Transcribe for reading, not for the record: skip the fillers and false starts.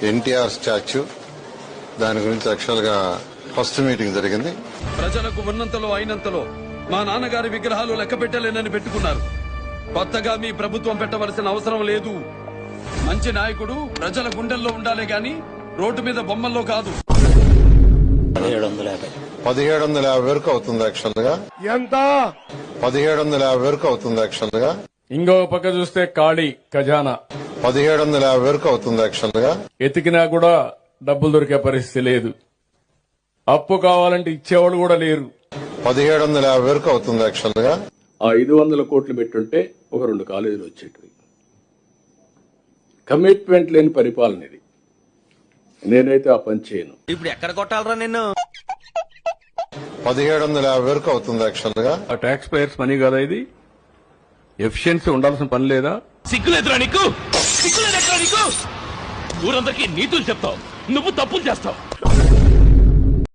NTR statue దాని గురించి actual గా ఫస్ట్ మీటింగ్ జరిగింది. ప్రజలకు ఉన్నంతలో అయినంతలో మా నాన్నగారి విగ్రహాలు లెక్క పెట్టలేనని పెట్టుకున్నారు. కొత్తగా మీ ప్రభుత్వం పెట్టవలసిన అవసరం లేదు. మంచి నాయకుడు ప్రజల గుండెల్లో ఉండాలి గాని రోడ్డు మీద బొమ్మల్లో కాదు. 1750 వరకు అవుతుంది యాక్చువల్ గా. ఎంత? 1750 వరకు అవుతుంది యాక్చువల్ గా. ఇంకో పక్క చూస్తే ఖాళీ ఖజానా 1750 వరకు అవుతుంది యాక్చువల్ గా. ఎతికినా కూడా డబ్బులు దొరికే పరిస్థితి లేదు. అప్పు కావాలంటే ఇచ్చేవాళ్ళు కూడా లేరు. 1750 వరకు అవుతుంది యాక్చువల్ గా. ఆ 500 కోట్లు పెట్టుంటే ఒక 2 కాలేజీలు వచ్చేటివి. కమిట్మెంట్ లేని పరిపాలన ఇది. నేనైతే ఆ పని చేయను. ఇప్పుడు ఎక్కడ కొట్టాలరా నిన్ను? 1750 వరకు అవుతుంది యాక్చువల్ గా. ఆ ట్యాక్స్ పేయర్స్ మనీ కదా ఇది. ఎఫిషియన్సీ ఉండాల్సిన పని లేదా? సిగ్గులేదురా నీకు? సిగ్గులేదురా నీకు? ఊరందరికీ నీతులు చెప్తావు, నువ్వు తప్పులు చేస్తావు.